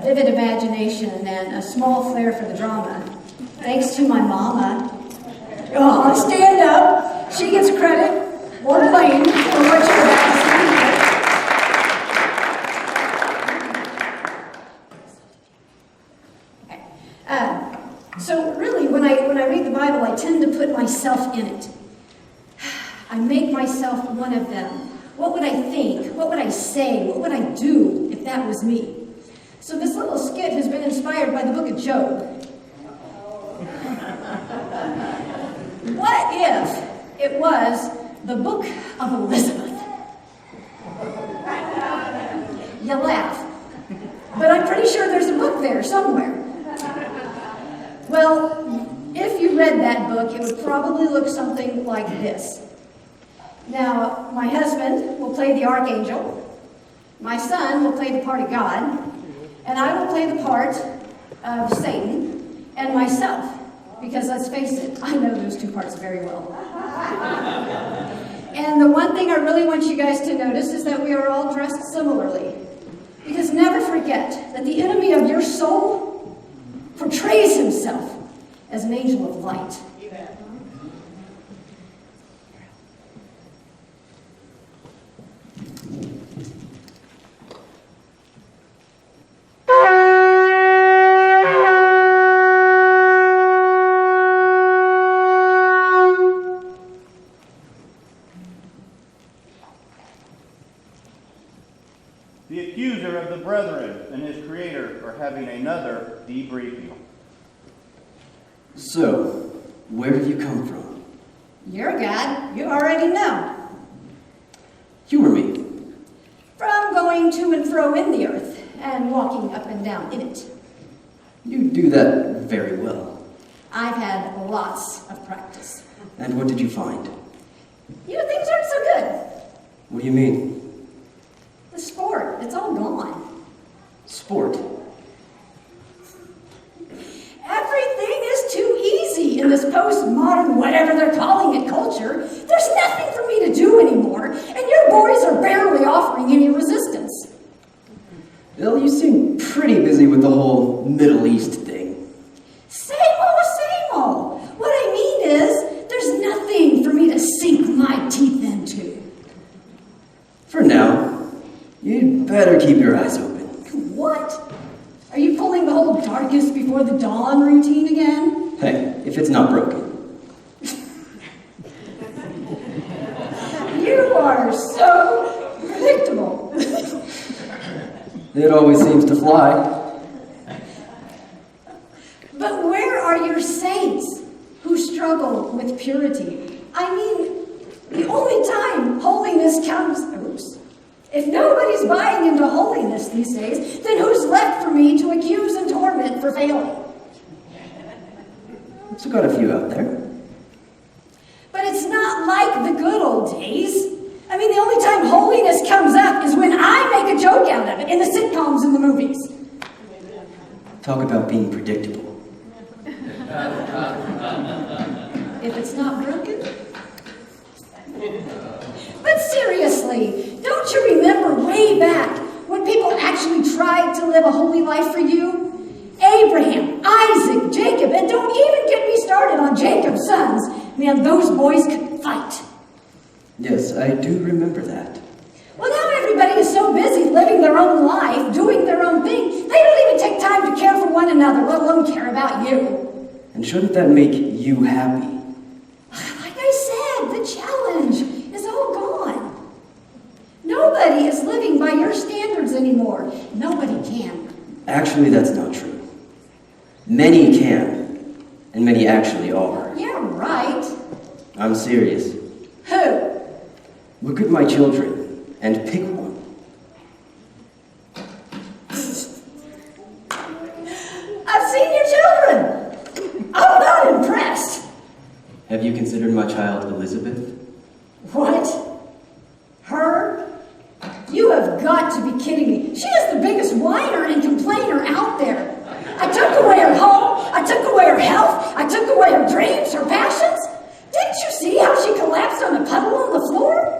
vivid imagination and a small flair for the drama. Thanks to my mama. Oh, stand up. She gets credit or blame for what you're about to see. So really, when I read the Bible, I tend to put myself in it. I make myself one of them. What would I think? What would I say? What would I do if that was me? So this little skit has been inspired by the book of Job. What if it was the book of Elizabeth? You laugh, but I'm pretty sure there's a book there somewhere. Well, if you read that book, it would probably look something like this. Now, my husband will play the archangel, my son will play the part of God, and I will play the part of Satan and myself, because let's face it, I know those two parts very well. And the one thing I really want you guys to notice is that we are all dressed similarly, because never forget that the enemy of your soul portrays himself as an angel of light. The accuser of the brethren and his creator are having another debriefing. So, where did you come from? You're God. You already know. You or me? From going to and fro in the earth and walking up and down in it. You do that very well. I've had lots of practice. And what did you find? You know, things aren't so good. What do you mean? The sport, it's all gone. Sport? Everything is too easy in this postmodern, whatever they're calling it, culture. There's nothing for me to do anymore, and your boys are barely offering any resistance. Bill, you seem pretty busy with the whole Middle East thing. Same old, same old. What I mean is, there's nothing for me to sink my teeth into. For now, you'd better keep your eyes open. What? Are you pulling the whole darkest before the dawn routine again? Hey, if it's not broken. You are so predictable. It always seems to fly. But where are your saints who struggle with purity? I mean, the only time holiness counts... Oops. If nobody's buying into holiness these days, then who's left for me to accuse and torment for failing? Still got a few out there. But it's not like the good old days. I mean, the only time holiness comes up is when I make a joke out of it in the sitcoms and the movies. Talk about being predictable. If it's not broken. But seriously, don't you remember way back when people actually tried to live a holy life for you? Abraham, Isaac, Jacob, and don't even get me started on Jacob's sons. Man, those boys could fight. Yes, I do remember that. Well, now everybody is so busy living their own life, doing their own thing, they don't even take time to care for one another, let alone care about you. And shouldn't that make you happy? Like I said, the challenge is all gone. Nobody is living by your standards anymore. Nobody can. Actually, that's not true. Many can, and many actually are. Yeah, right. I'm serious. Who? Look at my children, and pick one. I've seen your children. I'm not impressed. Have you considered my child Elizabeth? What? Her? You have got to be kidding me. She is the biggest whiner and complainer out there. I took away her home. I took away her health. I took away her dreams, her passions. Didn't you see how she collapsed on a puddle on the floor?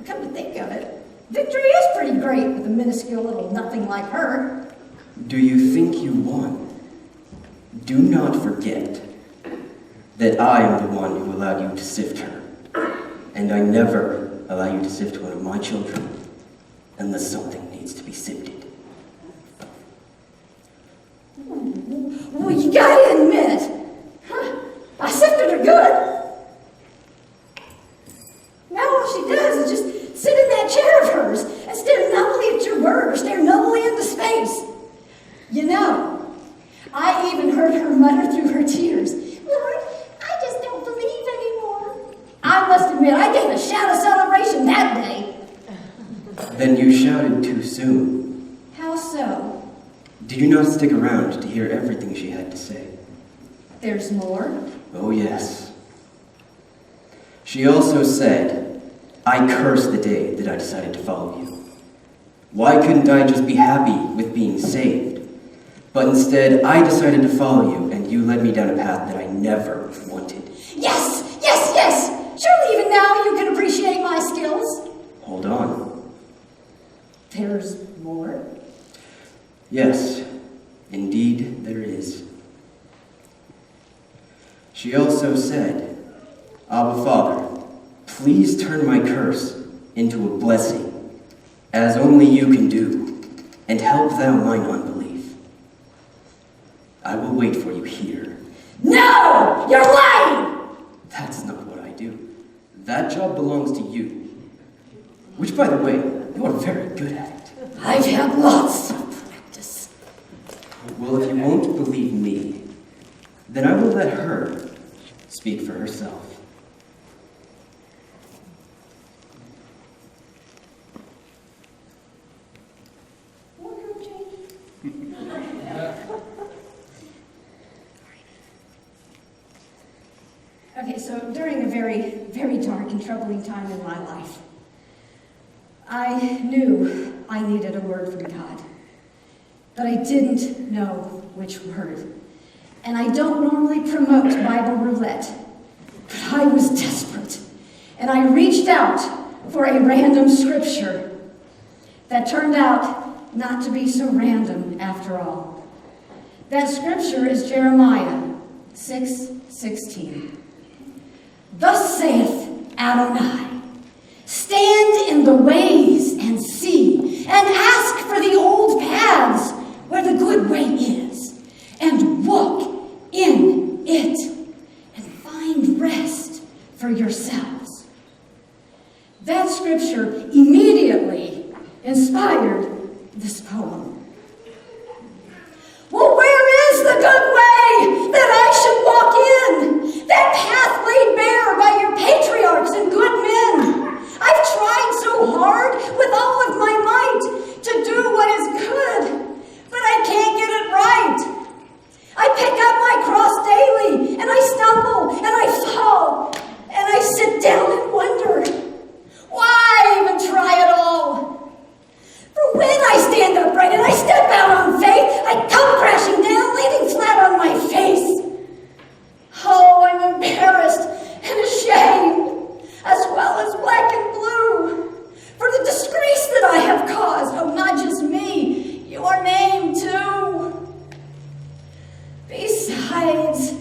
Come to think of it, Victory is pretty great with a minuscule little nothing like her. Do you think you won? Do not forget that I am the one who allowed you to sift her, and I never allow you to sift one of my children unless something needs to be sifted. Well, you gotta admit, I sifted her good. Now all she does is just sit in that chair of hers and stare numbly at your word or stare numbly into space. You know, I even heard her mutter through her tears, "Lord, I just don't believe anymore." I must admit, I gave a shout of celebration that day. Then you shouted too soon. How so? Did you not stick around to hear everything she had to say? There's more? Oh, yes. She also said, "I curse the day that I decided to follow you. Why couldn't I just be happy with being saved? But instead, I decided to follow you, and you led me down a path that I never wanted." Yes, yes, yes! Surely even now you can appreciate my skills. Hold on. There's more? Yes, indeed there is. She also said, "Abba, Father, please turn my curse into a blessing, as only you can do, and help thou mine unbelief. I will wait for you here." No! You're lying! That's not what I do. That job belongs to you. Which, by the way, you are very good at it. I've had lots of practice. Well, if you won't believe me, then I will let her speak for herself. Okay, so during a very, very dark and troubling time in my life, I knew I needed a word from God, but I didn't know which word. And I don't normally promote Bible roulette, but I was desperate, and I reached out for a random scripture that turned out not to be so random after all. That scripture is Jeremiah 6:16. "Thus saith Adonai, stand in the ways and see, and ask for the old paths where the good way is, and walk in it, and find rest for yourselves." That scripture immediately inspired this poem. Well, where is the good way that I should walk in? That path laid bare by your patriarchs and good men. I've tried so hard with all of my might to do what is good, but I can't get it right. I pick up my cross daily, and I stumble, and I fall, and I sit down and wonder, why even try at all? For when I stand upright and I step out on faith, I come crashing down, landing flat on my face. Oh, I'm embarrassed and ashamed, as well as black and blue, for the disgrace that I have caused. Oh, not just me, your name too. Besides,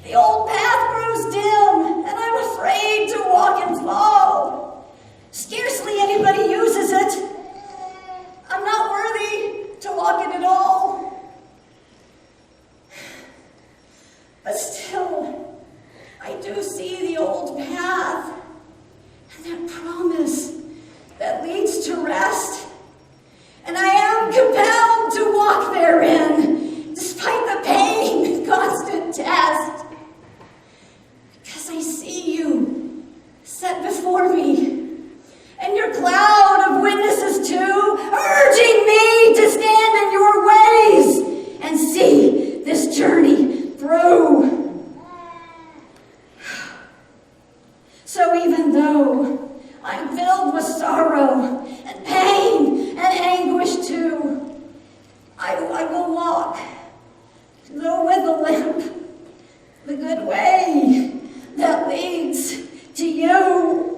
the old path grows dim, and I'm afraid to walk and fall. Scarcely anybody uses it. I'm not worthy to walk it at all. But still, I do see the old path and that promise that leads to rest. And I am compelled to walk therein, despite the pain and constant test. Because I see you set before me, and your cloud of witnesses too, urging me to stand in your ways and see this journey through. So even though I'm filled with sorrow and pain and anguish too, I will walk, though with a limp, the good way that leads to you.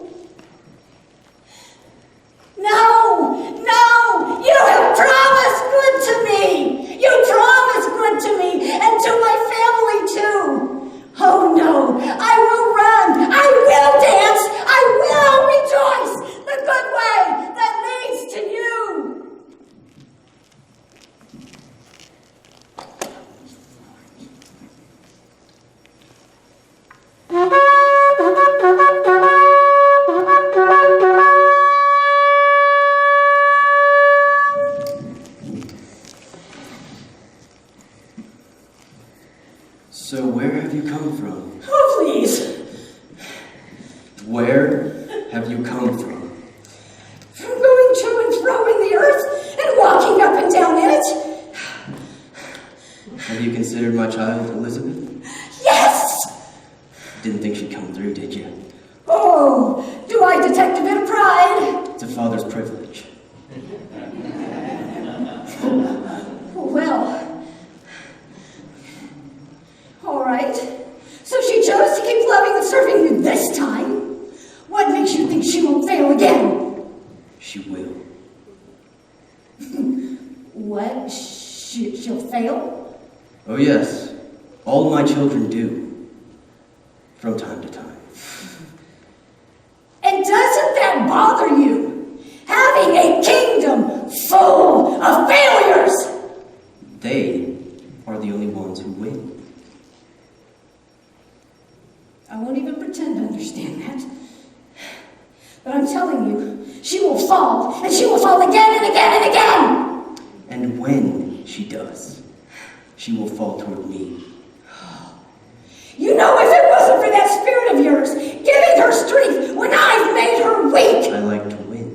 No, you have promised good to me. have you come from? From going to and fro in the earth and walking up and down it. Have you considered my child, Elizabeth? Yes! Didn't think she'd come through, did you? Oh, do I detect a bit of pride? It's a father's privilege. Well, all right. So she chose to keep loving and serving you this time. What makes you think she won't fail again? She will. What? She'll fail? Oh yes, all my children do. From time to time. And doesn't that bother you? Having a kingdom full of failures! They are the only ones who win. I won't even pretend to understand that. But I'm telling you, she will fall, and she will fall again and again and again! And when she does, she will fall toward me. You know, if it wasn't for that spirit of yours, giving her strength when I've made her weak, I like to win.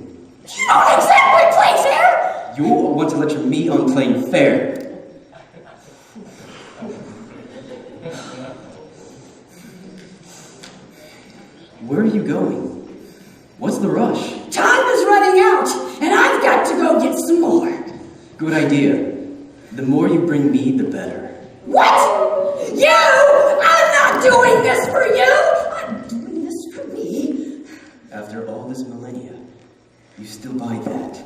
you don't exactly play fair! You want to lecture me on playing fair. Where are you going? What's the rush? Time is running out, and I've got to go get some more. Good idea. The more you bring me, the better. What? You? I'm not doing this for you! I'm doing this for me. After all this millennia, you still buy that.